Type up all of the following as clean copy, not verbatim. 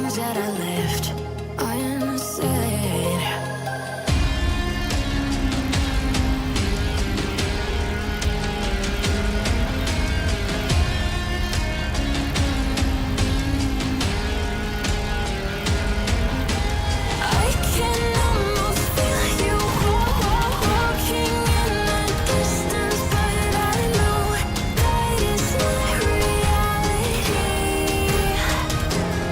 things that I left unsaid. I can almost feel you walking in the distance, but I know that it's not reality.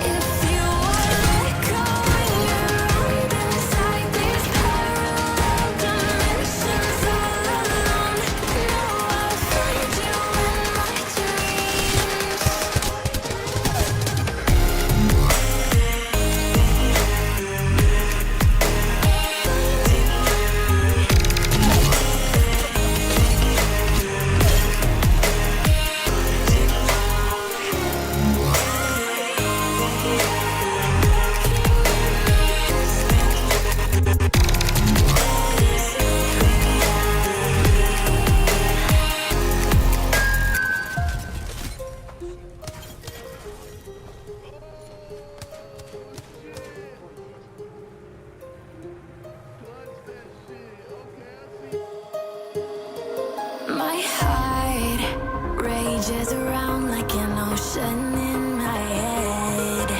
If you are echoing around inside these parallel dimensions all alone, know I'll find you in my dreams. My heart rages around like an ocean in my head.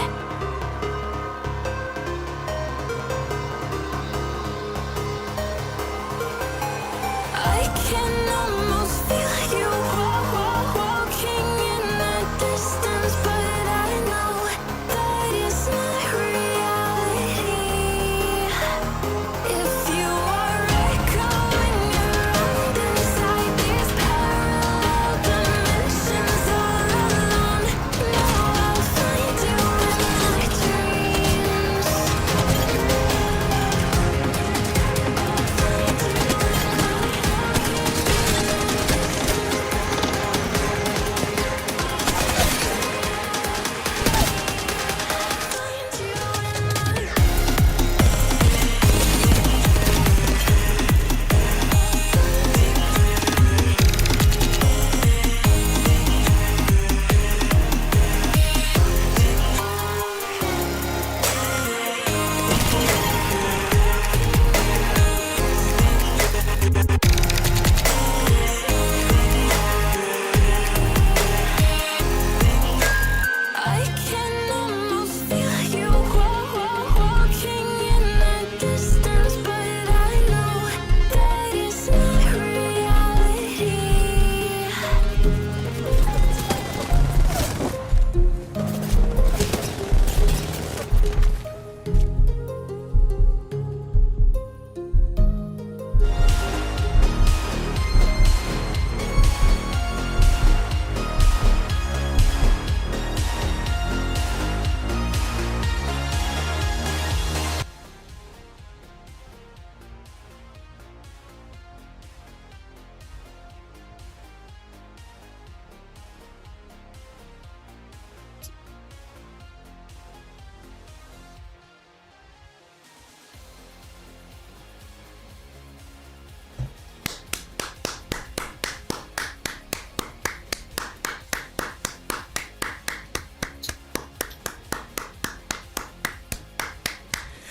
I can almost feel you walking in the distance, but I know that it's not reality. If you are echoing around inside these parallel dimensions all alone, know I'll find you in my dreams. I can almost feel you walking in the distance, but I know that it's not reality.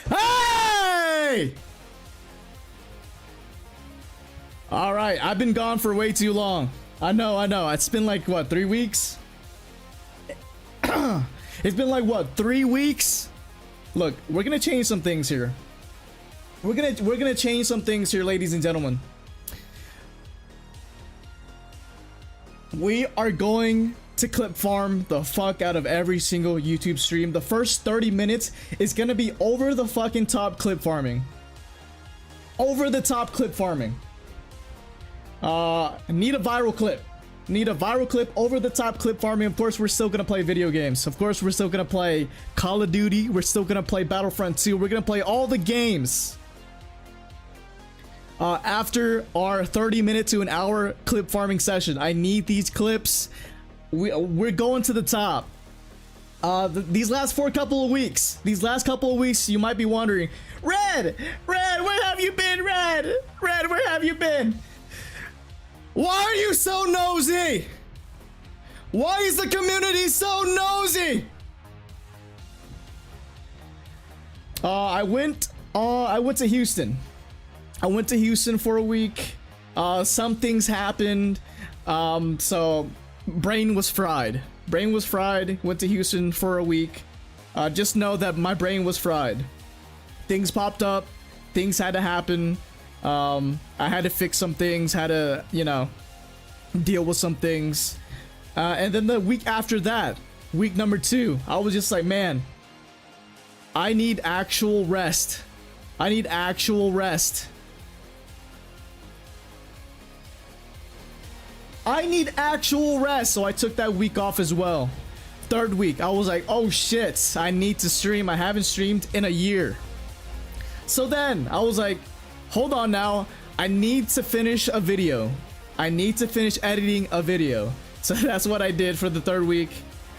Hey! All right, I've been gone for way too long. I know. It's been like what, 3 weeks? It's been like what, 3 weeks? Look, we're gonna change some things here. We're gonna change some things here, ladies and gentlemen. We are going to clip farm the fuck out of every single YouTube stream. The first 30 minutes is gonna be over the fucking top clip farming. Over the top clip farming. Need a viral clip. Need a viral clip, over the top clip farming. Of course, we're still gonna play video games. Of course, we're still gonna play Call of Duty. We're still gonna play Battlefront 2. We're gonna play all the games. After our 30-minute to an hour clip farming session, I need these clips. We're going to the top. These last couple of weeks, you might be wondering, Red, where have you been, Red, where have you been? Why are you so nosy? Why is the community so nosy? I went to Houston. I went to Houston for a week. Some things happened. So brain was fried. Brain was fried. Went to Houston for a week. Just know that my brain was fried. Things popped up. Things had to happen. I had to fix some things. Had to, you know, deal with some things. And then the week after that, week number 2, I was just like, man, I need actual rest. I need actual rest. I need actual rest. So I took that week off as well. Third week, I was like, oh shit, I need to stream. I haven't streamed in a year. So then I was like, hold on now. I need to finish a video. I need to finish editing a video. So that's what I did for the third week.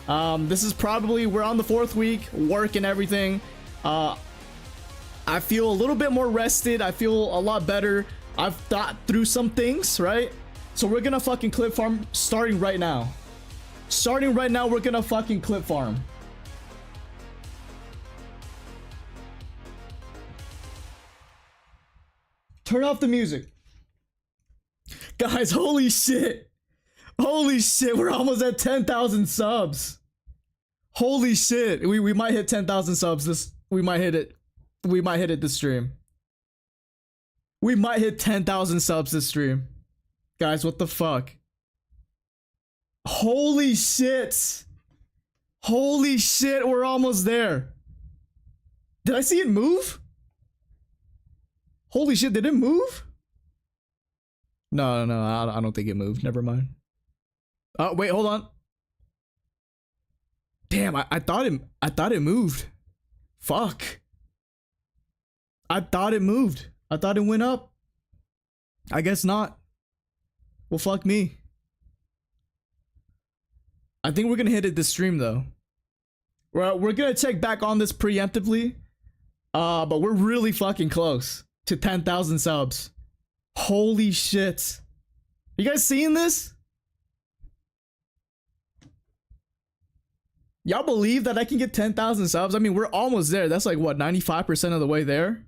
This is probably, we're on the 4th week, work and everything. I feel a little bit more rested. I feel a lot better. I've thought through some things, right? So we're gonna fucking clip farm starting right now. Starting right now, we're gonna fucking clip farm. Turn off the music. Guys, holy shit. Holy shit, we're almost at 10,000 subs. Holy shit. We might hit 10,000 subs this. We might hit it. We might hit it this stream. We might hit 10,000 subs this stream. Guys, what the fuck? Holy shit. Holy shit, we're almost there. Did I see it move? Holy shit, did it move? No, I don't think it moved. Never mind. Oh, wait, hold on. Damn, I thought it moved. Fuck. I thought it moved. I thought it went up. I guess not. Well, fuck me. I think we're gonna hit it this stream though. We're gonna check back on this preemptively. But we're really fucking close to 10,000 subs. Holy shit. You guys seeing this? Y'all believe that I can get 10,000 subs? I mean, we're almost there. That's like what, 95% of the way there?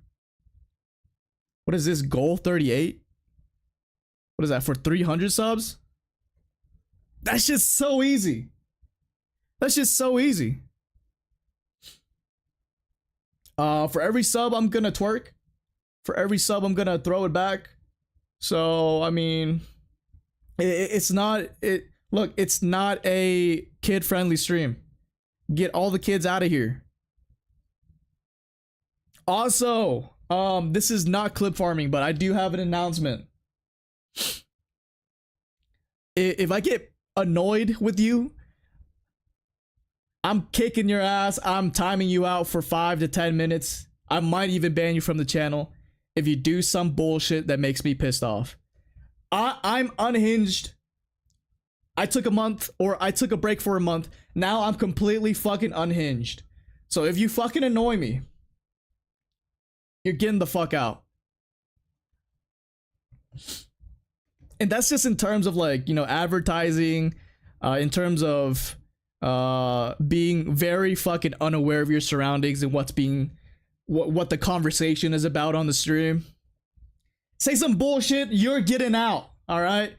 What is this, goal 38? What is that, for 300 subs? That's just so easy. That's just so easy. For every sub, I'm gonna twerk. For every sub, I'm gonna throw it back. So, I mean, it's not, look, it's not a kid-friendly stream. Get all the kids out of here. Also, this is not clip farming, but I do have an announcement. If I get annoyed with you, I'm kicking your ass. I'm timing you out for 5 to 10 minutes. I might even ban you from the channel if you do some bullshit that makes me pissed off. I'm unhinged. I took a month, or I took a break for a month. Now I'm completely fucking unhinged. So if you fucking annoy me, you're getting the fuck out. And that's just in terms of, like, you know, advertising, in terms of being very fucking unaware of your surroundings and what's being, what the conversation is about on the stream. Say some bullshit, you're getting out. All right.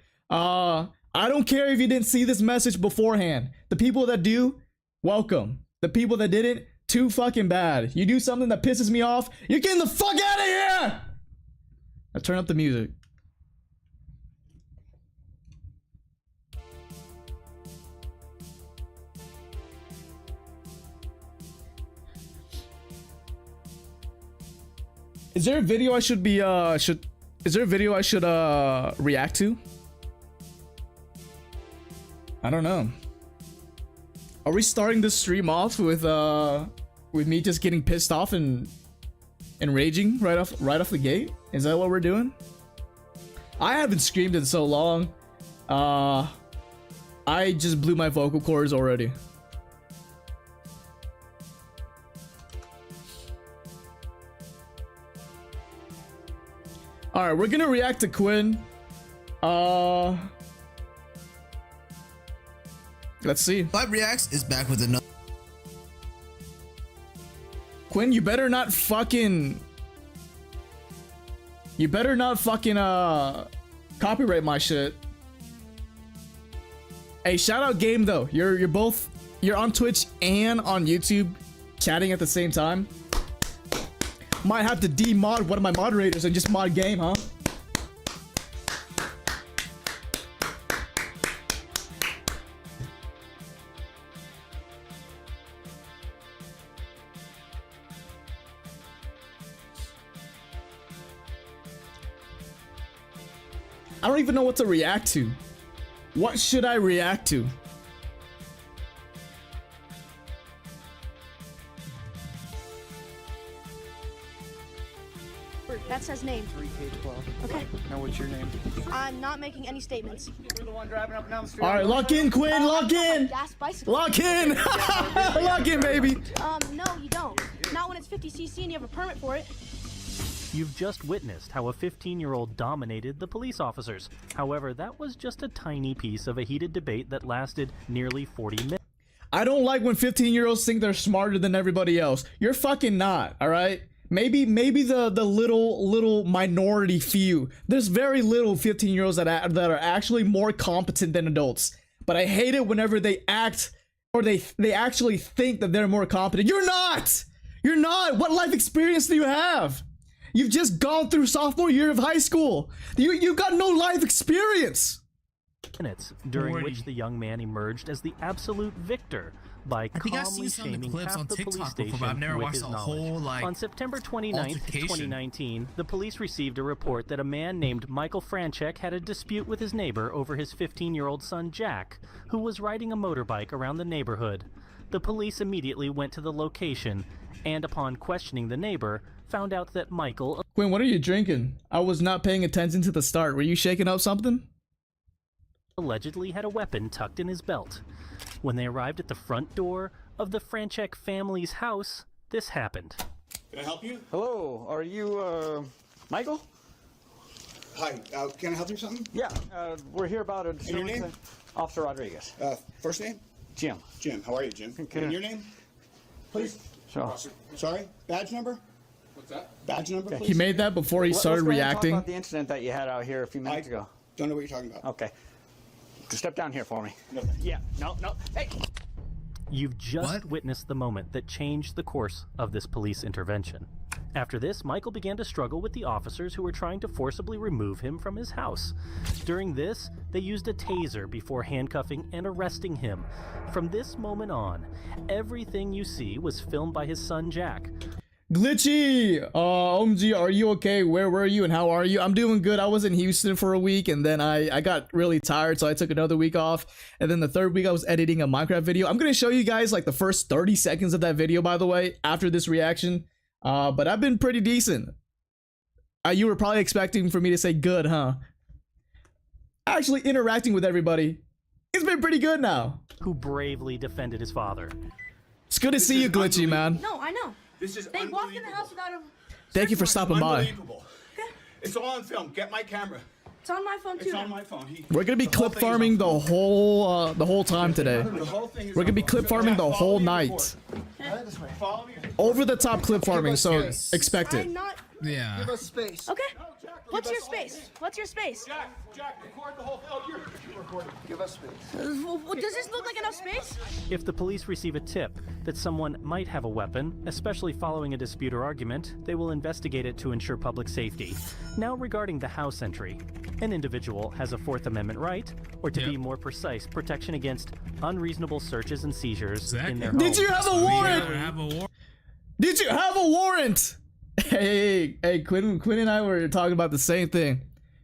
I don't care if you didn't see this message beforehand. The people that do, welcome. The people that didn't, too fucking bad. You do something that pisses me off, you're getting the fuck out of here. Now turn up the music. Is there a video I should be is there a video I should react to? I don't know. Are we starting this stream off with me just getting pissed off and raging right off the gate? Is that what we're doing? I haven't screamed in so long. I just blew my vocal cords already. All right, we're gonna react to Quinn. Let's see. Vibe Reacts is back with another. Quinn, you better not fucking copyright my shit. Hey, shout out Game though. You're on Twitch and on YouTube chatting at the same time. Might have to demod one of my moderators and just mod Game, huh? I don't even know what to react to. What should I react to? That says name. 3K12. Okay. Now what's your name? I'm not making any statements. You're the one driving up and down the street. All right, lock in, Quinn. Lock in. Gas bicycle. Lock in. Lock in, baby. No, you don't. Not when it's 50cc and you have a permit for it. You've just witnessed how a 15-year-old dominated the police officers. However, that was just a tiny piece of a heated debate that lasted nearly 40 minutes. I don't like when 15-year-olds think they're smarter than everybody else. You're fucking not, all right? Maybe the little minority few. There's very little 15-year-olds that are actually more competent than adults. But I hate it whenever they act or they actually think that they're more competent. You're not. You're not. What life experience do you have? You've just gone through sophomore year of high school. You got no life experience. During which the young man emerged as the absolute victor by calmly shaming half the police station with his knowledge. On September 29th, 2019, the police received a report that a man named Michael Franchek had a dispute with his neighbor over his 15-year-old son Jack, who was riding a motorbike around the neighborhood. The police immediately went to the location and, upon questioning the neighbor, found out that Michael... Quinn, what are you drinking? I was not paying attention to the start. Were you shaking up something? ...allegedly had a weapon tucked in his belt. When they arrived at the front door of the Franchek family's house, this happened. Can I help you? Hello, are you, Michael? Hi, can I help you with something? Yeah, we're here about a... your name? Officer Rodriguez. First name? Jim. Jim, how are you, Jim? Okay. And your name? Please? So, Sorry? Badge number? What's that? Badge number, please? He made that before he started let's go ahead and reacting. talk about the incident that you had out here a few minutes ago. Don't know what you're talking about. Okay. Step down here for me. No, thank you. Yeah, no. Hey! You've just witnessed the moment that changed the course of this police intervention. After this, Michael began to struggle with the officers who were trying to forcibly remove him from his house. During this, they used a taser before handcuffing and arresting him. From this moment on, everything you see was filmed by his son Jack. Glitchy! OMG, are you okay? Where were you and how are you? I'm doing good. I was in Houston for a week and then I got really tired, so I took another week off. And then the third week I was editing a Minecraft video. I'm gonna show you guys like the first 30 seconds of that video, by the way, after this reaction. But I've been pretty decent. You were probably expecting for me to say good, huh? Actually interacting with everybody, it's been pretty good now. Who bravely defended his father. It's good to see you, Glitchy, man. No, I know. This is They walked in the house without a... Thank you for stopping by. Unbelievable. It's all on film. Get my camera. It's on my phone too. It's on my phone. We're gonna be clip farming the whole time today. The whole thing is We're gonna be on clip film. farming the Follow whole me night. before. Follow me. Over the top clip farming, so Yes. expect it. I'm not... Yeah. Give us space. Okay. Jack, What's give your us all space? space. What's your space? Jack, record the whole thing. Oh, you're recording. Give us space. Does this look like enough space? If the police receive a tip that someone might have a weapon, especially following a dispute or argument, they will investigate it to ensure public safety. Now regarding the house entry, an individual has a Fourth Amendment right, or to be more precise, protection against unreasonable searches and seizures in their home. Did you have a warrant? Did you have a warrant? Hey, Quinn and I were talking about the same thing.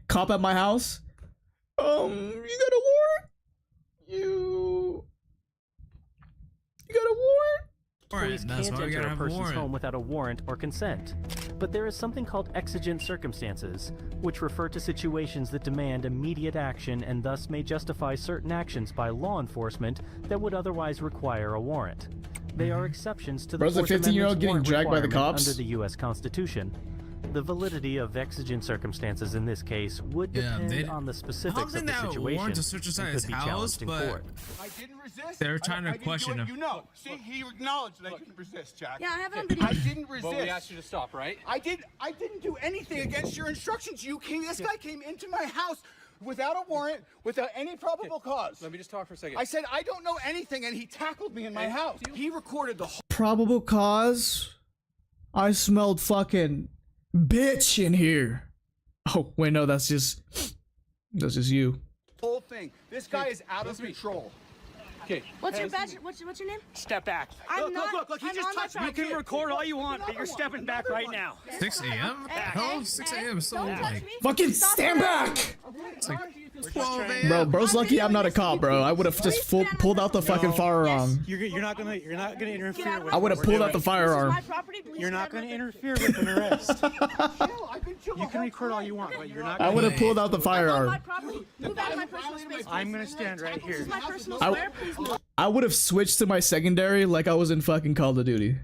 Cop at my house. You got a warrant? You got a warrant? Police can't enter a person's home without a warrant or consent. But there is something called exigent circumstances, which refer to situations that demand immediate action and thus may justify certain actions by law enforcement that would otherwise require a warrant. They are exceptions to the Bro's a Fourth 15-year-old Amendment's getting warrant dragged by the requirement cops? under the U.S. Constitution. The validity of exigent circumstances in this case would depend on the specifics of the situation and could be challenged in court. I didn't resist. They're trying to I didn't question do it. him. You know. See, he acknowledged that I didn't resist, Jack. Yeah, I have it on video. I didn't resist. Well, we asked you to stop, right? I didn't do anything against your instructions. This guy came into my house without a warrant, without any probable cause. Let me just talk for a second. I said, I don't know anything, and he tackled me in my house. He recorded the Probable cause? I smelled fucking bitch in here. Oh, wait, no, that's just you. whole thing. This guy is out of control. Okay. What's your badge? What's your name? Step back. I'm not. Look, he I'm just on my touched me. property. You can record all you want, but you're stepping back right now. 6 a.m. Hell, 6 a.m. So Don't touch like me. Fucking Stop stand it. back! it's like 12 a.m. Bro, bro's lucky I'm not a cop, bro. I would have just pulled out the fucking firearm. You're not gonna interfere with. I would have pulled out the This is firearm. my property. Please You're get not out of gonna my interfere with an arrest. I've been chilling You can record all you want, but you're not. I would have pulled out the face. I'm on my firearm. property. Move out of my personal space. I'm gonna stand right This is here. my personal square. Please move. I would have switched to my secondary like I was in fucking Call of Duty.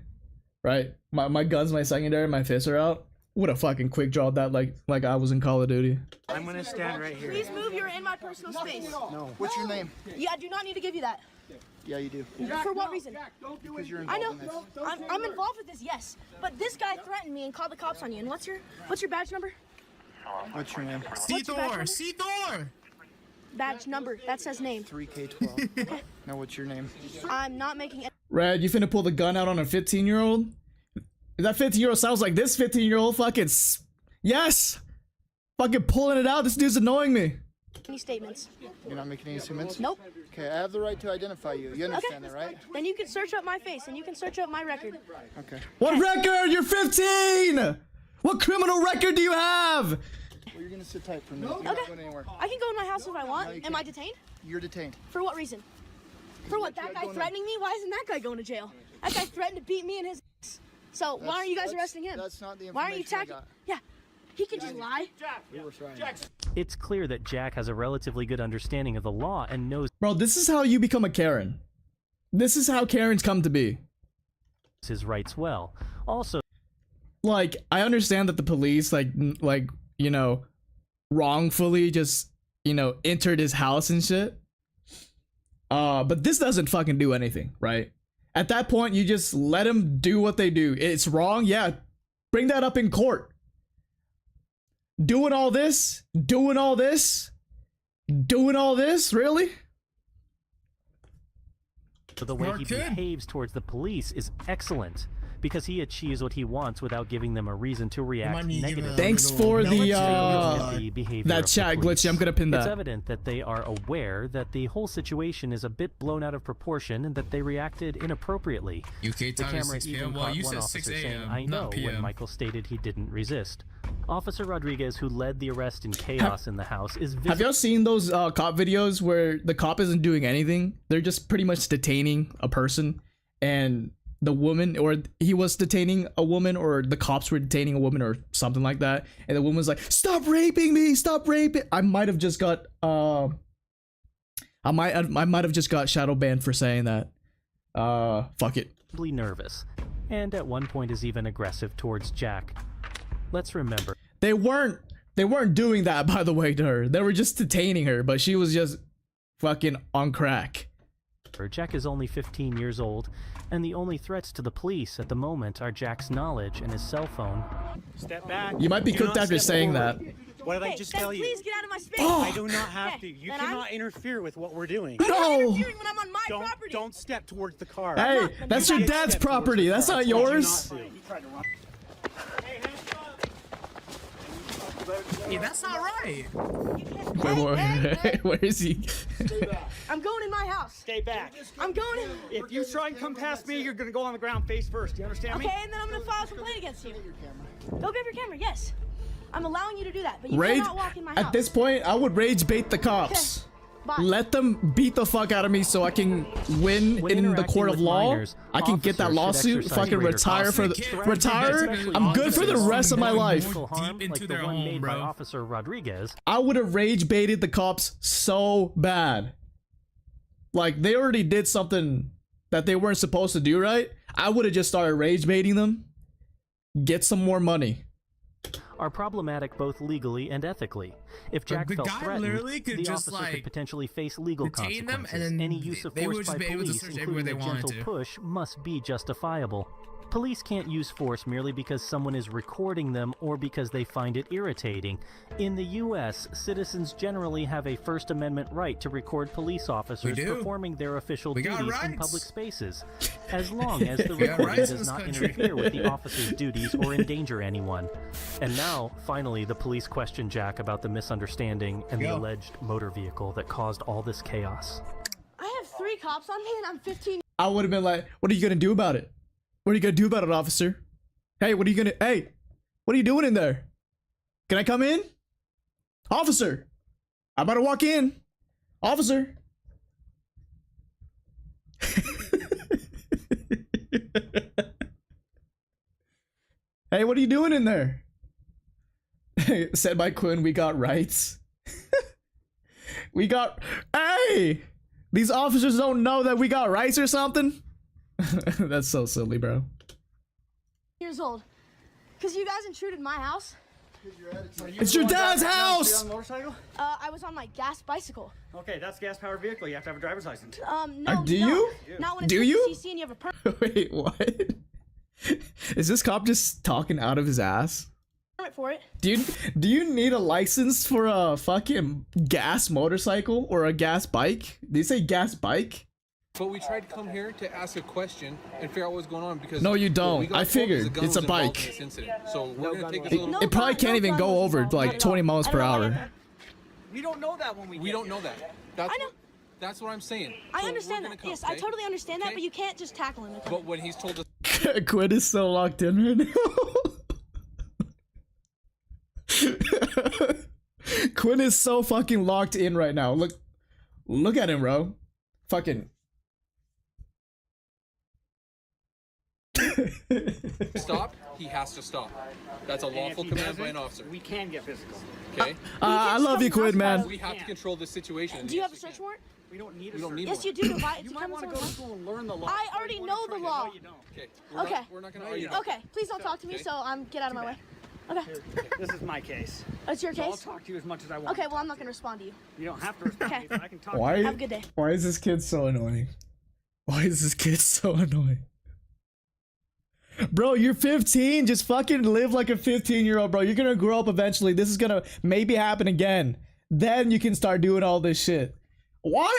Right? My gun's my secondary, my fists are out. Would have fucking quick drawed that like I was in Call of Duty. I'm gonna stand right here. Please move. You're in my personal space. No. What's your name? Yeah, I do not need to give you that. Yeah, you do. For what reason? Because you're I involved know. in this. I'm involved with this, yes. But this guy threatened me and called the cops on you. And what's your badge number? What's your name? C-Thor! C-Thor! Badge number. That says name. 3K12. Now what's your name? I'm not making it. Red, you finna pull the gun out on a 15-year-old? That 15-year-old sounds like this 15-year-old fucking yes! Fucking pulling it out. This dude's annoying me. Any statements? You're not making any statements? Nope. Okay, I have the right to identify you. You understand that, right? Then you can search up my face and you can search up my record. Okay. What record? You're 15! What criminal record do you have? Well, you're gonna sit tight for a minute. You're not going anywhere. I can go in my house if I want. you Am I can't. detained? You're detained. For what reason? For what? That guy threatening me? Why isn't that guy going to jail? That guy threatened to beat me in his ass. So why aren't you guys arresting him? That's not the Why aren't you information I tackling? got. Yeah, he can just lie. We were trying. It's clear that Jack has a relatively good understanding of the law and knows Bro, this is how you become a Karen. This is how Karens come to be. his rights well. Also, Like, I understand that the police, like, you know, wrongfully just, you know, entered his house and shit. But this doesn't fucking do anything, right? At that point, you just let them do what they do. It's wrong, yeah. Bring that up in court. Doing all this, really? the way he Good. behaves towards the police is excellent because he achieves what he wants without giving them a reason to react might need to give negatively. a Thanks for the, The behavior that of the chat police. glitchy. I'm gonna pin It's that. evident that they are aware that the whole situation is a bit blown out of proportion and that they reacted inappropriately. UK The time is camera 6 even p.m. Well, caught you one said 6 officer saying, a.m. "I know," not when p.m. Michael stated he didn't resist. Officer Rodriguez, who led the arrest in chaos in the house, is Have visible y'all seen those cop videos where the cop isn't doing anything? They're just pretty much detaining a person, and the woman, or he was detaining a woman, or the cops were detaining a woman, or something like that. And the woman was like, "Stop raping me! Stop raping!" I might have just got I might have just got shadow banned for saying that. Fuck it. nervous, and at one point is even aggressive towards Jack. Let's remember, They weren't doing that, by the way, to her. They were just detaining her, but she was just fucking on crack. Jack is only 15 years old, and the only threats to the police at the moment are Jack's knowledge and his cell phone. Step back. You might be Do cooked not after step saying forward. that. What did I Hey, just then tell you? please get out of my space. I do not have to. Okay, You then cannot interfere with what we're doing. I'm not No! interfering when I'm on my property. Don't step towards the car. Hey, that's your You can't dad's step towards property. the That's car. not I told you yours. not to. Hey, that's not right. Where is he? I'm going in my house. Stay back. I'm going in. If you try and come past me, you're gonna go on the ground face first. Do you understand me? Okay, and then I'm gonna file a complaint against you. Go grab your camera. Yes, I'm allowing you to do that, but you Rage. cannot walk in my house. At this point, I would rage bait the cops. Bye. Let them beat the fuck out of me so I can win When in the interacting court of with law. minors, I can get that officers should lawsuit, exercise fucking greater retire for the caution. retire. Especially I'm good for the officers rest of my going life. more Harm, deep into like their the one own, made by bro. Officer Rodriguez, I would have rage baited the cops so bad. Like, they already did something that they weren't supposed to do, right? I would have just started rage baiting them. Get some more money. are problematic both legally and ethically. If Jack the felt guy threatened, literally could the just, officer like, could potentially face legal detain them, consequences. and then Any use of they would force just by be able to police, search everywhere including they a wanted gentle to. push, must be justifiable. Police can't use force merely because someone is recording them or because they find it irritating. In the U.S., citizens generally have a First Amendment right to record police officers do. performing their official We got duties in rights. public spaces, as long as the We got recording rights in does this not country. interfere with the officer's duties or endanger anyone. And now, finally, the police question Jack about the misunderstanding and the Go. alleged motor vehicle that caused all this chaos. I have 3 cops on me and I'm 15. I would have been like, what are you gonna do about it? What are you gonna do about it, officer? Hey, what are you gonna, hey, what are you doing in there? Can I come in? Officer, I'm about to walk in. Officer. Hey, what are you doing in there? Said by Quinn, we got rights. We got, hey, these officers don't know that we got rights or something? That's so silly, bro. Years old. Because you guys intruded my house. It's your dad's house! On a motorcycle? I was on my gas bicycle. Okay, that's a gas-powered vehicle. You have to have a driver's license. No. Do no. you? Not when it's Do you? CC and you have a permit Wait, what? Is this cop just talking out of his ass? for it. Do you need a license for a fucking gas motorcycle or a gas bike? Did you say gas bike? But we tried to come here to ask a question and figure out what's going on because No, you don't. what we got I told figured. was gun It's a was involved bike. in this incident. So we're gonna take this It, a little. it probably gun- can't no even gun go was over involved, like not at 20 all. miles I per don't know hour. about We don't know that when we We get don't here. know that. That's I know. That's what I'm saying. I So understand we're that. gonna come, Yes, I okay? totally understand that, Okay? but you can't just tackle him. But when he's told us Quinn is so locked in right now. Quinn is so fucking locked in right now. Look at him, bro. Fucking. stop, he has to stop. That's a And if lawful he command by doesn't, an officer. We can get physical. Okay? I love you, Quinn, man. We have to control this situation. Do you have a Yes, we search can. warrant? We don't need a We don't search need Yes, one. you do. Why? You to might come want to into go to my house? school and learn the law. I already know the law. No, you don't. Okay. Okay. We're not gonna No, argue. you don't. Okay, please don't talk to me. Okay. So get out of my way. Okay, This is my case. it's your So I'll case. talk to you as much as I want. Okay, well I'm not gonna respond to you. You don't have to respond to me, but I can talk to Why? you. Have a good day. Why is this kid so annoying? Why is this kid so annoying? Bro, you're 15. Just fucking live like a 15-year-old, bro. You're gonna grow up eventually. This is gonna maybe happen again. Then you can start doing all this shit. Why?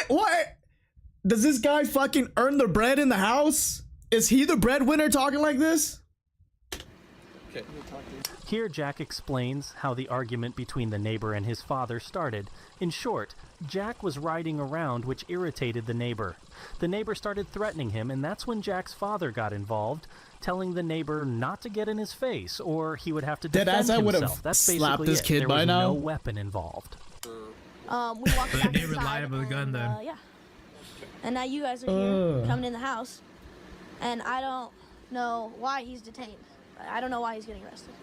Does this guy fucking earn the bread in the house? Is he the breadwinner talking like this? Okay. Here, Jack explains how the argument between the neighbor and his father started. In short, Jack was riding around, which irritated the neighbor. The neighbor started threatening him, and that's when Jack's father got involved, telling the neighbor not to get in his face, or he would have to defend Deadass, I would've himself. That's slapped basically this it. kid There by was now. no weapon involved. We walked But back the neighbor inside, lied about the gun and, then. yeah. And now you guys are here, Ugh. coming in the house, and I don't know why he's detained. I don't know why he's getting arrested.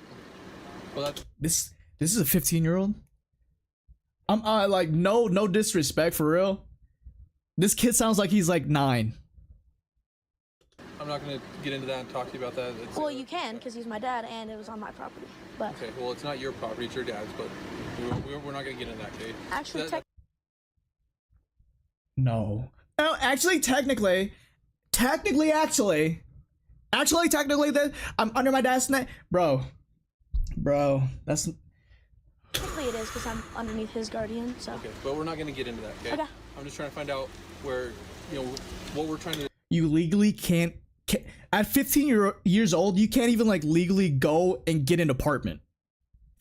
Well, that's This is a 15-year-old. I'm like no disrespect for real. This kid sounds like he's like 9. I'm not gonna get into that and talk to you about that. It's, Well, you can, because he's my dad, and it was on my property. But Okay. Well, it's not your property; it's your dad's. But we're not gonna get into that, okay? actually, That- No. Oh, actually, technically, that I'm under my dad's neck, bro. That's technically it is, because I'm underneath his guardian. So Okay, but we're not gonna get into that, okay? Okay. I'm just trying to find out where, what we're trying to. you legally can't at 15 years old. You can't even like legally go and get an apartment.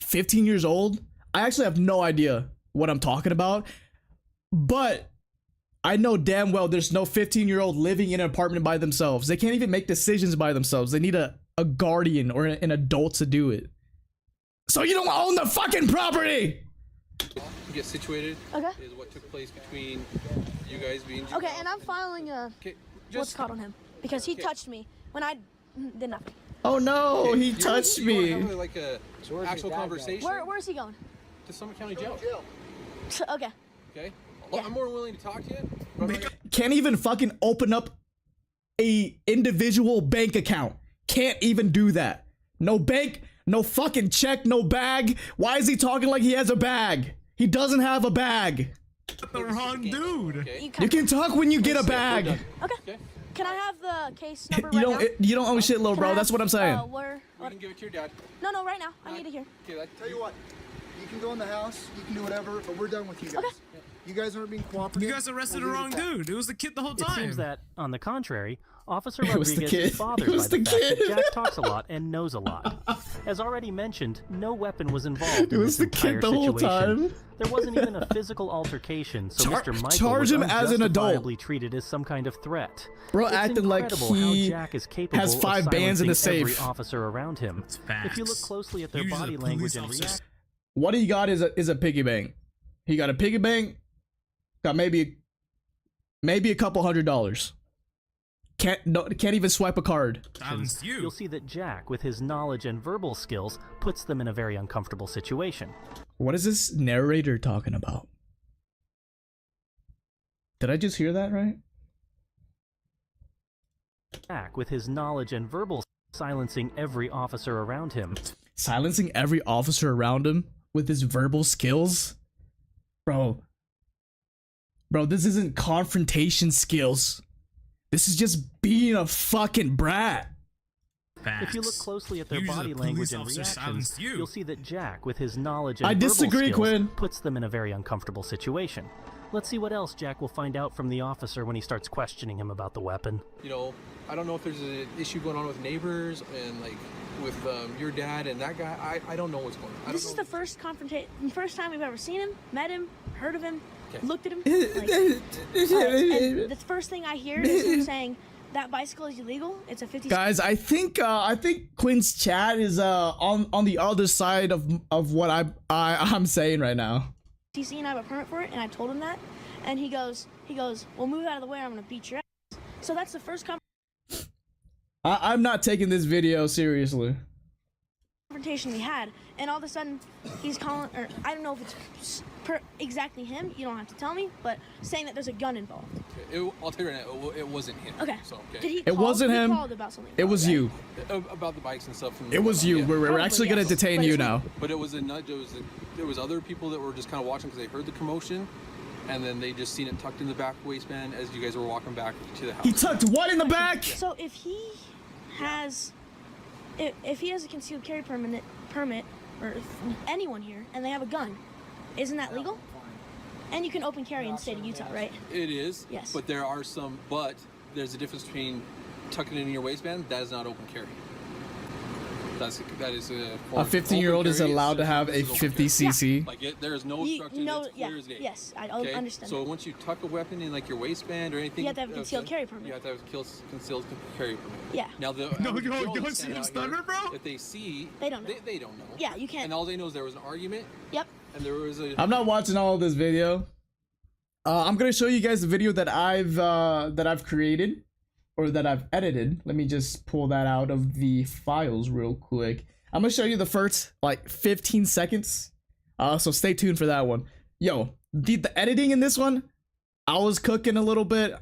15 years old. I actually have no idea what I'm talking about, but I know damn well there's no 15-year-old living in an apartment by themselves. They can't even make decisions by themselves. They need a guardian or an adult to do it. So you don't own the fucking property. Get situated. Okay. Is what took place between you guys being. okay, and I'm filing a Okay. what's called on him because he touched me when I did nothing. Oh no, he You touched wanna me. have like a actual conversation Where's he going? to Summit County Jail. Okay. Okay. Yeah. I'm more than willing to talk to you. but I'm not gonna- Can't even fucking open up a individual bank account. Can't even do that. No bank, no fucking check, no bag. Why is he talking like he has a bag? He doesn't have a bag. The wrong dude. You can talk when you get a bag. Okay. Can I have the case number You right now? don't you don't own shit, little Can bro. I That's have, what I'm saying. Where? You can give it to your dad. No, right now. I need to hear. Okay, that, Tell you what, you can go in the house, you can do whatever, but we're done with you guys. Okay. You guys aren't being cooperative. You guys arrested the We'll wrong leave it at that. dude. It was the kid the whole It time. seems that, on the contrary, Officer It was the Rodriguez kid. is bothered It was by the the fact that kid. Jack talks a lot and knows a lot. As already mentioned, no weapon was involved in was this the kid entire the whole situation. time. There wasn't even a physical altercation, so Mr. Michael charge was him as an adult. unjustifiably treated as some kind of threat. Bro It's acted like incredible he how Jack is capable has of 5 bands in the silencing safe. every officer around him. If you look facts. closely at their Usually body the language police and officers- reaction, What he got is a piggy bank. He got a piggy bank. Got maybe a couple $100. Can't even swipe a card. Silenced you. you'll see that Jack, with his knowledge and verbal skills, puts them in a very uncomfortable situation. What is this narrator talking about? Did I just hear that right? Jack, with his knowledge and verbal, silencing every officer around him. Silencing every officer around him with his verbal skills? Bro, this isn't confrontation skills. This is just being a fucking brat. If you look closely at their Usually body the language police and officer reactions, silenced you. you'll see that Jack, with his knowledge and I verbal disagree, skills, Quinn. puts them in a very uncomfortable situation. Let's see what else Jack will find out from the officer when he starts questioning him about the weapon. you know, I don't know if there's an issue going on with neighbors and like with your dad and that guy. I don't know what's going on. This is the first time we've ever seen him, met him, heard of him, Okay. looked at him. And the first thing I hear is him saying that bicycle is illegal. It's a 50. Guys, I think Quinn's chat is on the other side of what I'm saying right now. TC and I have a permit for it, and I told him that, and he goes, well, move out of the way, or I'm gonna beat your ass. So that's the first I'm not taking this video seriously. confrontation we had, and all of a sudden he's calling, or I don't know if it's exactly him. You don't have to tell me, but saying that there's a gun involved. I'll tell you right now, it wasn't him. Okay. So, okay. Did he? It wasn't he him. Called about something. It was you. About the bikes and stuff. And It was you. yeah. We're Probably, actually gonna yes. detain But you it's now. But it was there was other people that were just kind of watching because they heard the commotion, and then they just seen it tucked in the back waistband as you guys were walking back to the house. He tucked what in the back? So if he has a concealed carry permit, or if anyone here, and they have a gun, isn't that legal? And you can open carry in the state of Utah, right? It is. Yes. But there's a difference between tucking it in your waistband. That is not open carry. That is a. A 15-year-old is allowed to have a 50 cc. Like there is no instruction. It's clear as day. Yes, I Okay? understand. So once you tuck a weapon in like your waistband or anything, You have to have a concealed carry permit. You have to have a concealed carry permit. Yeah. Now the No, average you Joe don't that's see standing him out stutter, here, bro? If they see, They don't know. They don't know. Yeah, you can't. And all they know is there was an argument, Yep. and there was a. I'm not watching all of this video. I'm gonna show you guys the video that I've created, or that I've edited. Let me just pull that out of the files real quick. I'm gonna show you the first like 15 seconds. So stay tuned for that one. Yo, the editing in this one, I was cooking a little bit.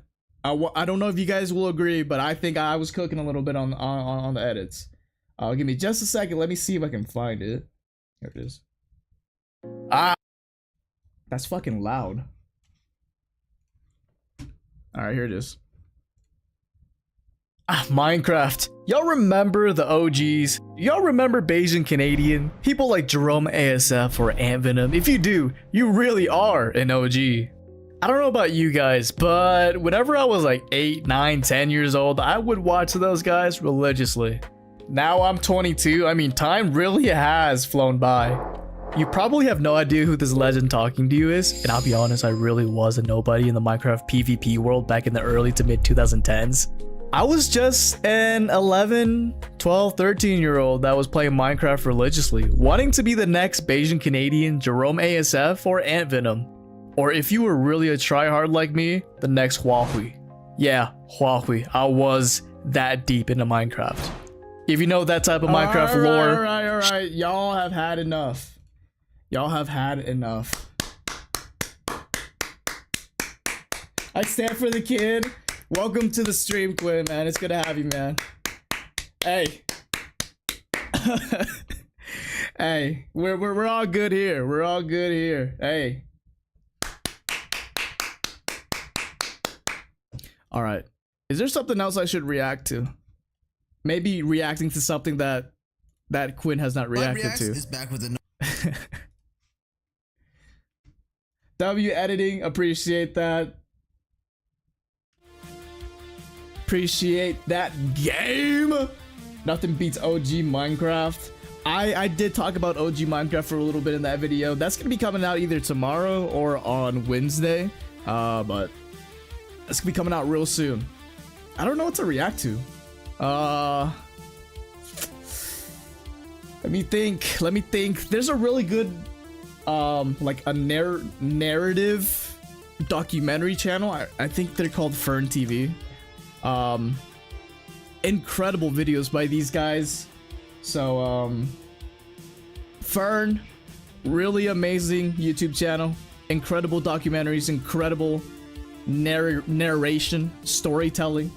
I don't know if you guys will agree, but I think I was cooking a little bit on the edits. Give me just a second. Let me see if I can find it. Here it is. That's fucking loud. Alright, here it is. Minecraft. Y'all remember the OGs? Y'all remember Bayesian Canadian? People like Jerome ASF or Ant Venom? If you do, you really are an OG. I don't know about you guys, but whenever I was like 8, 9, 10 years old, I would watch those guys religiously. Now I'm 22, I mean, time really has flown by. You probably have no idea who this legend talking to you is, and I'll be honest, I really was a nobody in the Minecraft PvP world back in the early to mid 2010s. I was just an 11, 12, 13-year-old that was playing Minecraft religiously, wanting to be the next Bayesian Canadian, Jerome ASF, or Ant Venom. Or if you were really a tryhard like me, the next Huawei. Yeah, Huawei. I was that deep into Minecraft. If you know that type of Minecraft lore... Alright, y'all have had enough. Y'all have had enough. I stand for the kid. Welcome to the stream, Quinn, man. It's good to have you, man. Hey. Hey, we're all good here. We're all good here. Hey. All right. Is there something else I should react to? Maybe reacting to something that Quinn has not reacted to. Is back with a W editing, appreciate that. Appreciate that game. Nothing beats OG Minecraft. I did talk about OG Minecraft for a little bit in that video. That's gonna be coming out either tomorrow or on Wednesday. But it's gonna be coming out real soon. I don't know what to react to. Let me think. There's a really good like a narrative documentary channel. I think they're called Fern TV. Incredible videos by these guys. So Fern, really amazing YouTube channel. Incredible documentaries, incredible narration, storytelling.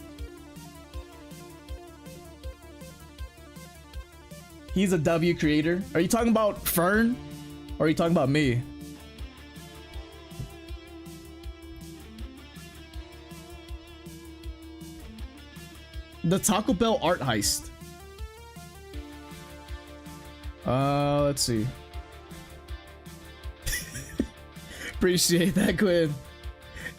He's a W creator. Are you talking about Fern? Or are you talking about me? The Taco Bell art heist. Let's see. Appreciate that, Quinn.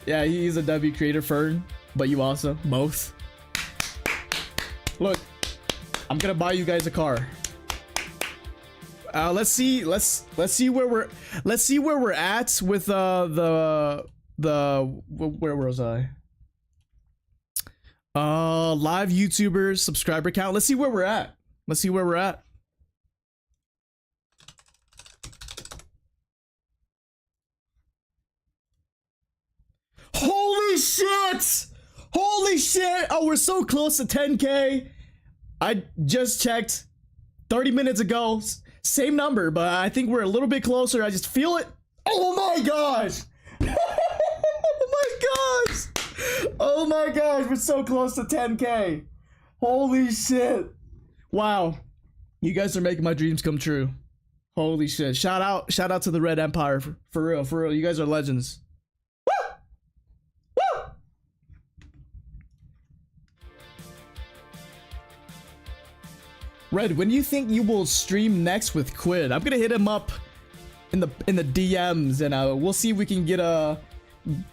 Yeah, he's a W creator, Fern, but you also both. Look, I'm gonna buy you guys a car. Let's see where we're at with the where was I? Live YouTubers subscriber count. Let's see where we're at. Holy shit! Holy shit! Oh, we're so close to 10K. I just checked 30 minutes ago. Same number, but I think we're a little bit closer. I just feel it. Oh my gosh! Oh my gosh, we're so close to 10K. Holy shit. Wow. You guys are making my dreams come true. Holy shit. Shout out to the Red Empire for real. You guys are legends. Woo! Woo! Red, when do you think you will stream next with Quinn? I'm gonna hit him up in the DMs and we'll see if we can get a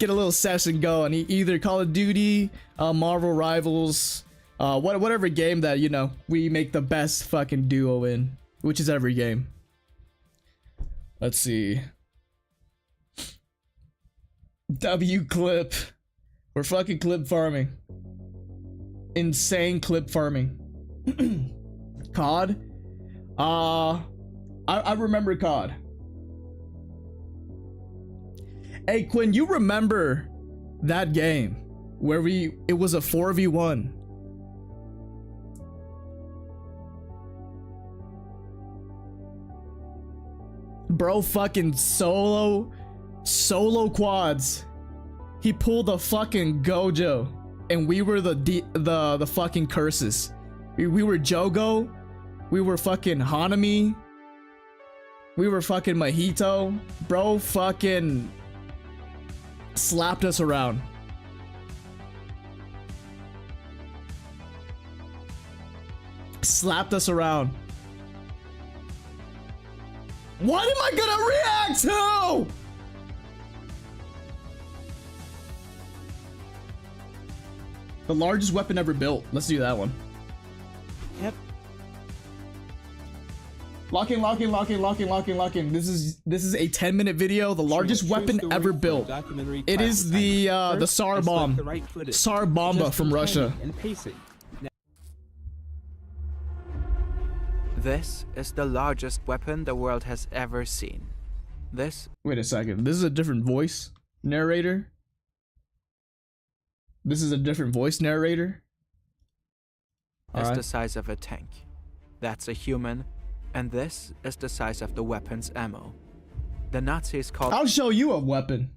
little session going. Either Call of Duty, Marvel Rivals, whatever game that, you know, we make the best fucking duo in, which is every game. Let's see. W clip. We're fucking clip farming. Insane clip farming. COD? I remember COD. Hey Quinn, you remember that game where it was a 4v1? Bro fucking solo quads. He pulled a fucking Gojo and we were the fucking curses. We were Jogo, we were fucking Hanami, we were fucking Mahito. Bro fucking slapped us around. What am I gonna react to? The largest weapon ever built. Let's do that one. Yep. Locking. This is a 10-minute video. The largest weapon ever built. It is the SAR bomb. SAR bomba from Russia. This is the largest weapon the world has ever seen. Wait a second. This is a different voice narrator. Is the size of a tank. That's a human. And this is the size of the weapon's ammo. The Nazis called— I'll show you a weapon.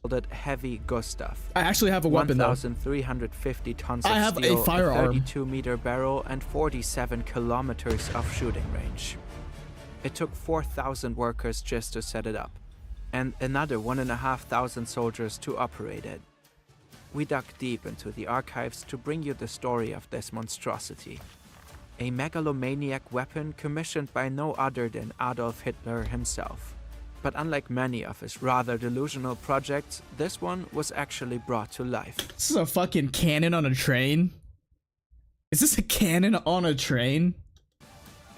called it Heavy Gustav. I actually have a weapon though. 1,350 tons I of have steel, a firearm. 32-meter barrel, and 47 kilometers of shooting range. It took 4,000 workers just to set it up, and another 1,500 soldiers to operate it. We dug deep into the archives to bring you the story of this monstrosity. A megalomaniac weapon commissioned by no other than Adolf Hitler himself. But unlike many of his rather delusional projects, this one was actually brought to life. This is a fucking cannon on a train? Is this a cannon on a train?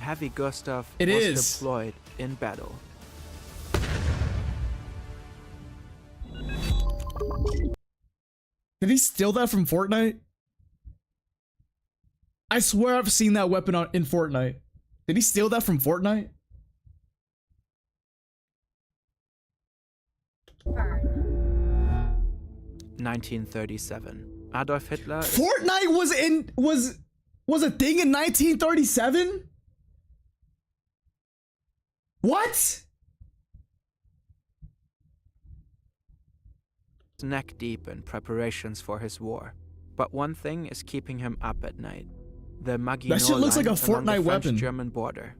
Heavy Gustav It was is. deployed in battle. Did he steal that from Fortnite? I swear I've seen that weapon in Fortnite. Did he steal that from Fortnite? 1937. Adolf Hitler. Fortnite was a thing in 1937? What? Neck deep in preparations for his war. But one thing is keeping him up at night. The Maginot That shit looks like a Line along the Fortnite weapon. French-German border.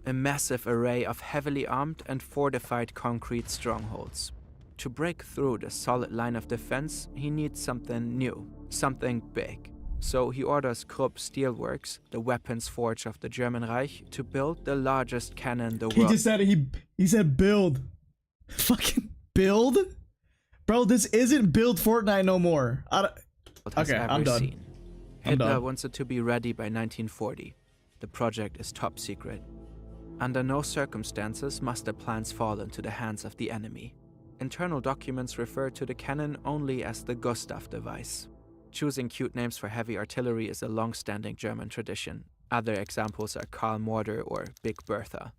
A massive array of heavily armed and fortified concrete strongholds. To break through the solid line of defense, he needs something new, something big. So he orders Krupp Steelworks, the weapons forge of the German Reich, to build the largest cannon the He world. just said he said build. Fucking build? Bro, this isn't build Fortnite no more. has Okay, ever I'm done. seen. I'm Hitler done. wants it to be ready by 1940. The project is top secret. Under no circumstances must the plans fall into the hands of the enemy. Internal documents refer to the cannon only as the Gustav device. Choosing cute names for heavy artillery is a long-standing German tradition. Other examples are Karl Morder or Big Bertha.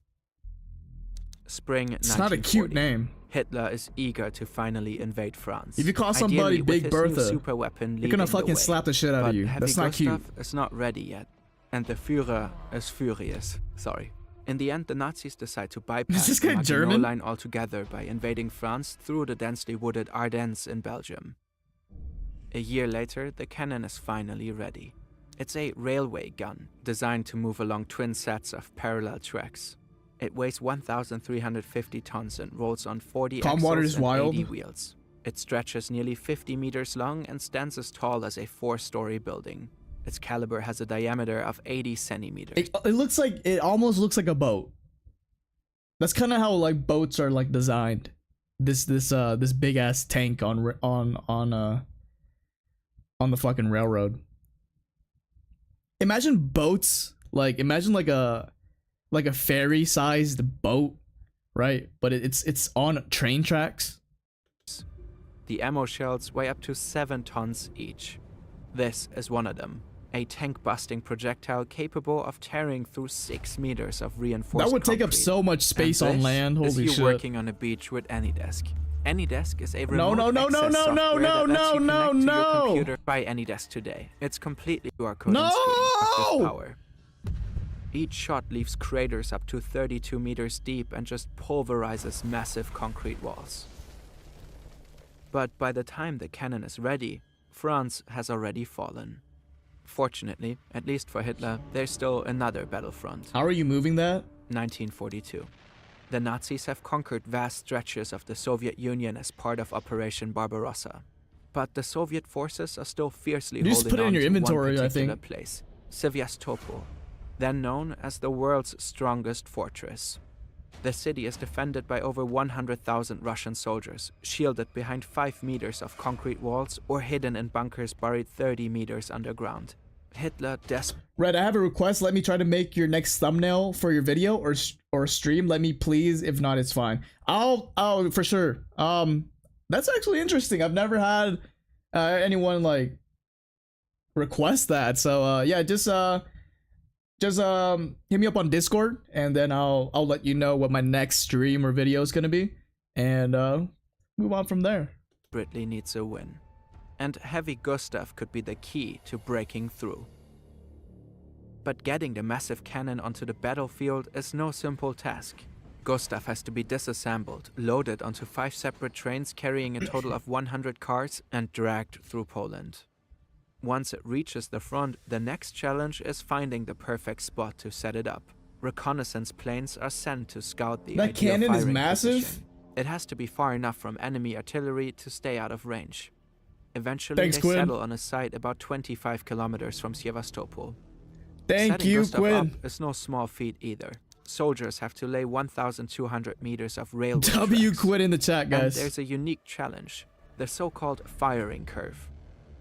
Spring It's not a cute 1940. name. Hitler is eager to finally invade France. If you call somebody Ideally, Big with his new Bertha, super weapon they're gonna leading the fucking way. slap the shit out But of you. Heavy That's not cute. Gustav is not ready yet, and the Führer is furious. Sorry. In the end, the Nazis decide to bypass this the guy Maginot German? Line altogether by invading France through the densely wooded Ardennes in Belgium. A year later, the cannon is finally ready. It's a railway gun, designed to move along twin sets of parallel tracks. It weighs 1,350 tons and rolls on 40 Calm axles water is and wild. 80 wheels. It stretches nearly 50 meters long and stands as tall as a 4-story building. Its caliber has a diameter of 80 centimeters. It looks like, it almost looks like a boat. That's kind of how like boats are like designed. This big ass tank on the fucking railroad. Imagine boats, imagine like a ferry sized boat, right? But it's on train tracks. The ammo shells weigh up to 7 tons each. This is one of them. A tank-busting projectile capable of tearing through 6 meters of reinforced That would take up concrete. so much space And on this land. is Holy you shit. working on a beach with AnyDesk. AnyDesk is a remote no, access software that lets you connect to your computer by AnyDesk today. It's completely QR code and screen with this power. Each shot leaves craters up to 32 meters deep and just pulverizes massive concrete walls. But by the time the cannon is ready, France has already fallen. Fortunately, at least for Hitler, there's still another battlefront. How are you moving that? 1942. The Nazis have conquered vast stretches of the Soviet Union as part of Operation Barbarossa. But the Soviet forces are still fiercely You just holding put it in on your to inventory, one I particular think. place, Sevastopol, then known as the world's strongest fortress. The city is defended by over 100,000 Russian soldiers, shielded behind 5 meters of concrete walls or hidden in bunkers buried 30 meters underground. Hitler Red, I have a request. Let me try to make your next thumbnail for your video or stream. Let me please. If not, it's fine. I'll for sure. That's actually interesting. I've never had anyone like request that. So yeah, just hit me up on Discord, and then I'll let you know what my next stream or video is gonna be, and move on from there. desperately needs a win. And Heavy Gustav could be the key to breaking through. But getting the massive cannon onto the battlefield is no simple task. Gustav has to be disassembled, loaded onto 5 separate trains carrying a total of 100 cars, and dragged through Poland. Once it reaches the front, the next challenge is finding the perfect spot to set it up. Reconnaissance planes are sent to scout the That ideal cannon is firing massive. position. It has to be far enough from enemy artillery to stay out of range. Eventually, Thanks, they Quinn. settle on a site about 25 kilometers from Sevastopol. Thank Setting you, Gustav Quinn. up is no small feat either. Soldiers have to lay 1,200 meters of railway W tracks. Quinn in the chat, And guys. there's a unique challenge, the so-called firing curve.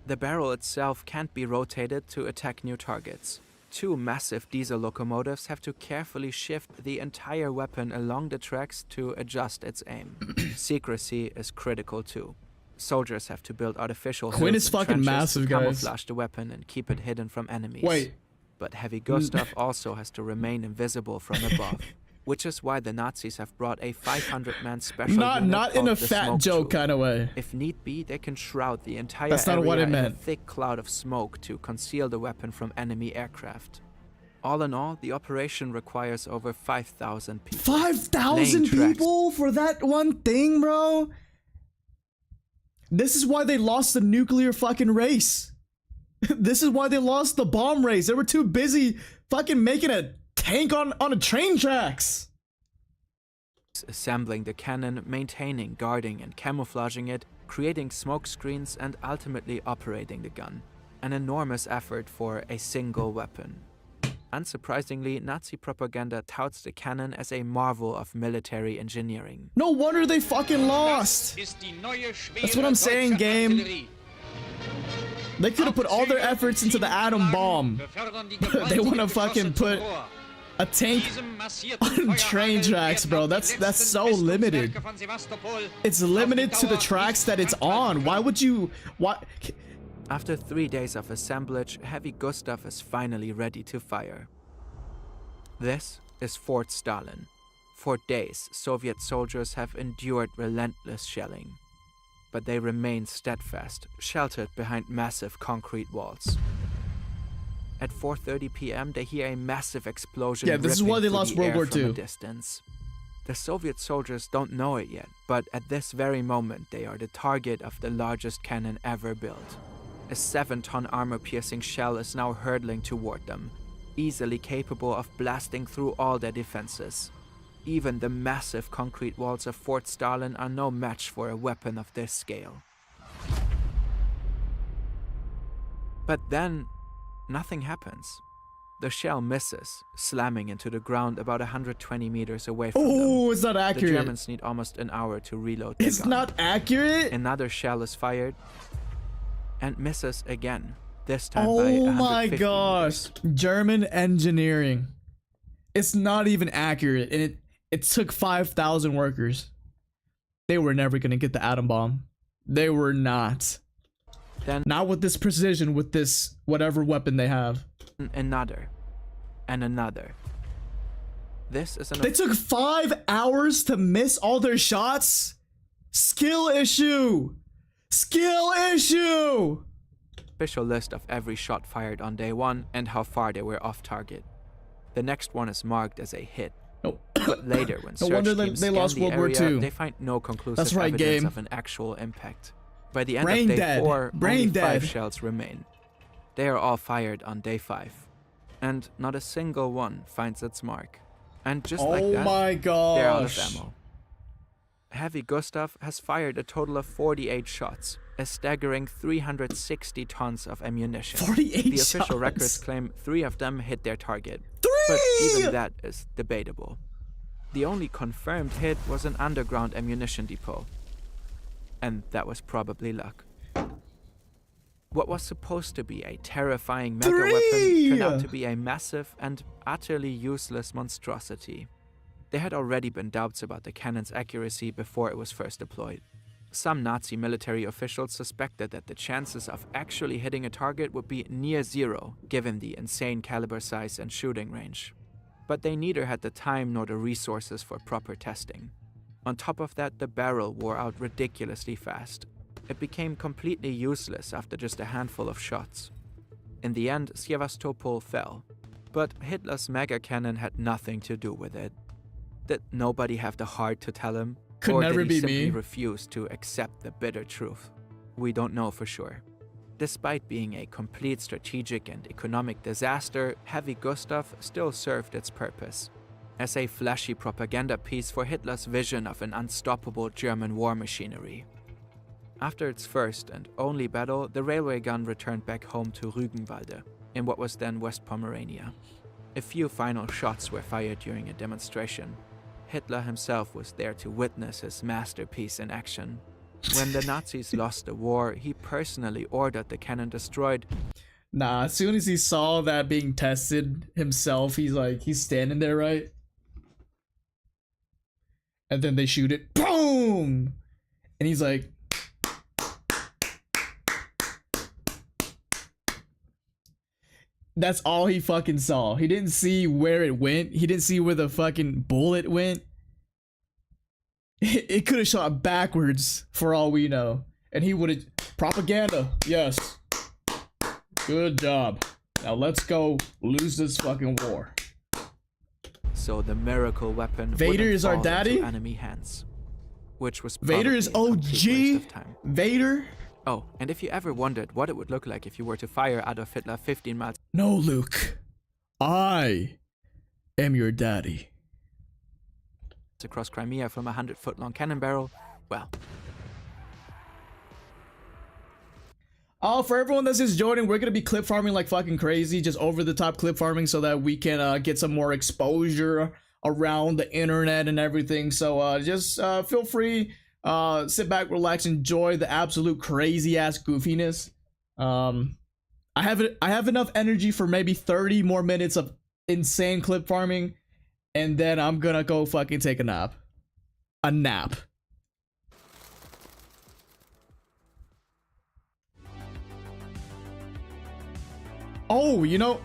The barrel itself can't be rotated to attack new targets. 2 massive diesel locomotives have to carefully shift the entire weapon along the tracks to adjust its aim. Secrecy is critical too. Soldiers have to build artificial Quinn hills is and fucking trenches massive, to guys. camouflage the weapon and keep it hidden from enemies. Wait. But Heavy Gustav also has to remain invisible from above, which is why the Nazis have brought a 500-man special unit Not in called a the fat Smoke joke Troop. kind of way. If need be, they can shroud the entire That's not area what I in a meant. thick cloud of smoke to conceal the weapon from enemy aircraft. All in all, the operation requires over 5,000 people. 5,000 laying tracks. people for that one thing, bro? This is why they lost the nuclear fucking race. This is why they lost the bomb race. They were too busy fucking making a tank on a train tracks. Assembling the cannon, maintaining, guarding, and camouflaging it, creating smoke screens, and ultimately operating the gun. An enormous effort for a single weapon. Unsurprisingly, Nazi propaganda touts the cannon as a marvel of military engineering. No wonder they fucking lost. That's what I'm saying, game. They could have put all their efforts into the atom bomb. They want to fucking put a tank on train tracks, bro. That's so limited. It's limited to the tracks that it's on. Why would you? What? After 3 days of assemblage, Heavy Gustav is finally ready to fire. This is Fort Stalin. For days, Soviet soldiers have endured relentless shelling. But they remain steadfast, sheltered behind massive concrete walls. At 4:30 p.m., they hear a massive explosion. Yeah, this is why they ripping lost through the World War air from a II. distance. The Soviet soldiers don't know it yet, but at this very moment, they are the target of the largest cannon ever built. A 7-ton armor-piercing shell is now hurtling toward them, easily capable of blasting through all their defenses. Even the massive concrete walls of Fort Stalin are no match for a weapon of this scale. But then, nothing happens. The shell misses, slamming into the ground about 120 meters away from them. Oh, it's not The accurate. Germans need almost an hour to reload the It's gun. not accurate. Another shell is fired and misses again, this time by Oh 150 my gosh. meters. German engineering. It's not even accurate, and it took 5,000 workers. They were never gonna get the atom bomb. They were not. Then Not with this precision, with this whatever weapon they have. another and another. This is an They took 5 hours to miss all their shots? Skill issue! Skill issue! official list of every shot fired on day 1 and how far they were off target. The next one is marked as a hit. No. But later, when No search wonder they teams they scan lost the World War area, II. they find no conclusive That's right, evidence game. of an actual impact. By the end Brain of day dead. 4, Brain only 5 dead. shells remain. They are all fired on day 5. And not a single one finds its mark. And just like Oh that, my they're out of gosh. ammo. Heavy Gustav has fired a total of 48 shots, a staggering 360 tons of ammunition. 48 The official shots. records claim 3 of them hit their target. 3! But even that is debatable. The only confirmed hit was an underground ammunition depot. And that was probably luck. What was supposed to be a terrifying mega weapon turned out to be a massive and utterly useless monstrosity. There had already been doubts about the cannon's accuracy before it was first deployed. Some Nazi military officials suspected that the chances of actually hitting a target would be near zero, given the insane caliber size and shooting range. But they neither had the time nor the resources for proper testing. On top of that, the barrel wore out ridiculously fast. It became completely useless after just a handful of shots. In the end, Sevastopol fell, but Hitler's mega cannon had nothing to do with it. Did nobody have the heart to tell him? Could or never did he be simply me. refuse to accept the bitter truth? We don't know for sure. Despite being a complete strategic and economic disaster, Heavy Gustav still served its purpose as a flashy propaganda piece for Hitler's vision of an unstoppable German war machinery. After its first and only battle, the railway gun returned back home to Rügenwalde, in what was then West Pomerania. A few final shots were fired during a demonstration. Hitler himself was there to witness his masterpiece in action. When the Nazis lost the war, he personally ordered the cannon destroyed. Nah, as soon as he saw that being tested himself, he's standing there, right? And then they shoot it. Boom! And he's like, that's all he fucking saw. He didn't see where it went. He didn't see where the fucking bullet went. It could have shot backwards for all we know. And he would have... Propaganda. Yes. Good job. Now let's go lose this fucking war. So the miracle weapon Vader wouldn't is our fall daddy? into enemy hands, which was Vader is probably a complete waste OG. of time. Vader? Oh, and if you ever wondered what it would look like if you were to fire Adolf Hitler 15 miles No, Luke. I am your daddy. across Crimea from a 100-foot-long cannon barrel, well, Oh, for everyone that's just joining, we're gonna be clip farming like fucking crazy, just over the top clip farming so that we can get some more exposure around the internet and everything. So just feel free, sit back, relax, enjoy the absolute crazy ass goofiness. I have enough energy for maybe 30 more minutes of insane clip farming, and then I'm gonna go fucking take a nap. A nap. Oh, you know,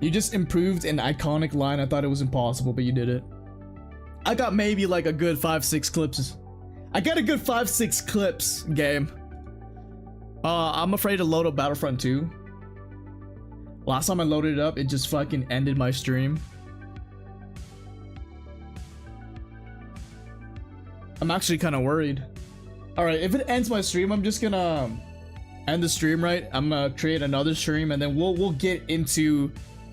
you just improved an iconic line. I thought it was impossible, but you did it. I got maybe like a good 5-6 clips. I got a good 5-6 clips game. I'm afraid to load up Battlefront 2. Last time I loaded it up, it just fucking ended my stream. I'm actually kind of worried. All right, if it ends my stream, I'm just gonna end the stream, right? I'm gonna create another stream, and then we'll get into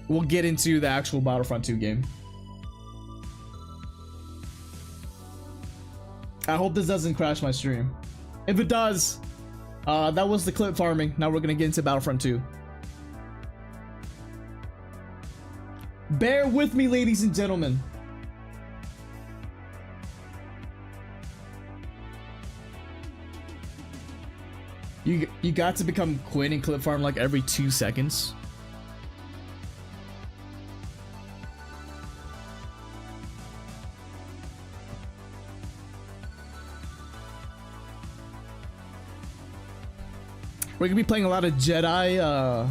the actual Battlefront 2 game. I hope this doesn't crash my stream. If it does, that was the clip farming. Now we're gonna get into Battlefront 2. Bear with me, ladies and gentlemen. You got to become Quinn and clip farm like every 2 seconds. We're gonna be playing a lot of Jedi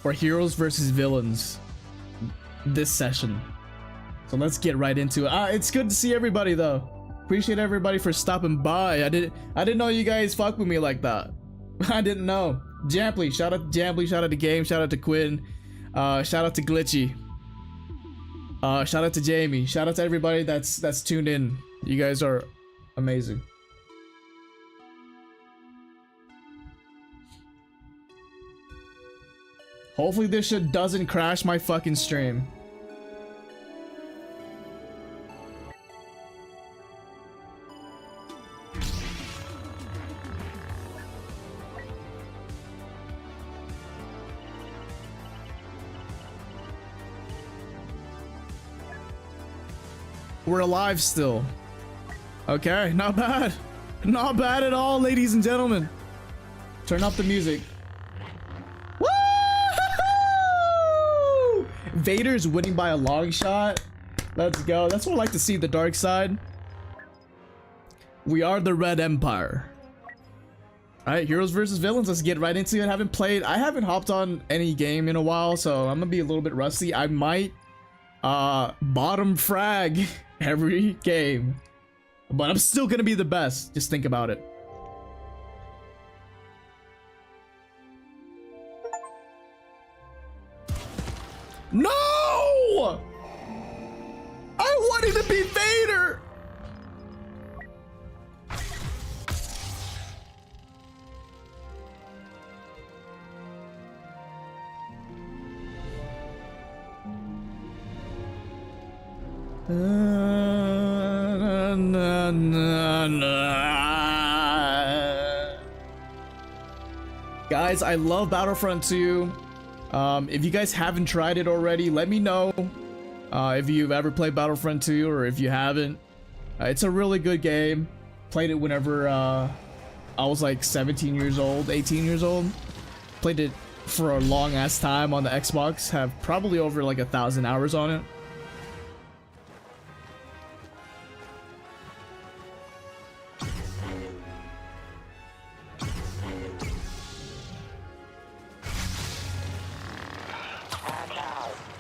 or heroes versus villains this session. So let's get right into it. It's good to see everybody though. Appreciate everybody for stopping by. I didn't know you guys fuck with me like that. I didn't know. Jamply, shout out to Jamply, shout out to Game, shout out to Quinn, shout out to Glitchy, shout out to Jamie, shout out to everybody that's tuned in. You guys are amazing. Hopefully this shit doesn't crash my fucking stream. We're alive still. Okay, not bad. Not bad at all, ladies and gentlemen. Turn up the music. Woo! Vader's winning by a long shot. Let's go. That's what I like to see, the dark side. We are the Red Empire. Alright, heroes versus villains. Let's get right into it. I haven't hopped on any game in a while, so I'm gonna be a little bit rusty. I might bottom frag every game, but I'm still gonna be the best. Just think about it. Guys, I love Battlefront 2. If you guys haven't tried it already, let me know if you've ever played Battlefront 2 or if you haven't. It's a really good game. Played it whenever I was like 17 years old, 18 years old. Played it for a long ass time on the Xbox. Have probably over like 1,000 hours on it.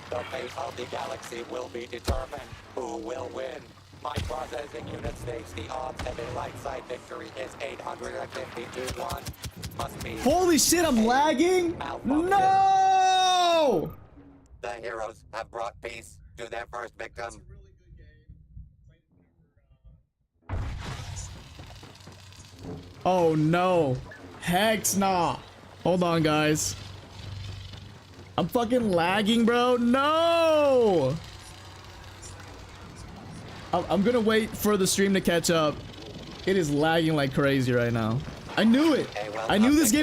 The fate of the galaxy will be determined. Who will win? My processing unit states the odds of a light side victory is 850 to 1. Must be. Holy shit, I'm lagging! No! The heroes have brought peace to their first victim. Oh no. Hex nah. Hold on, guys. I'm fucking lagging, bro. No! I'm gonna wait for the stream to catch up. It is lagging like crazy right now. I knew it. I knew this game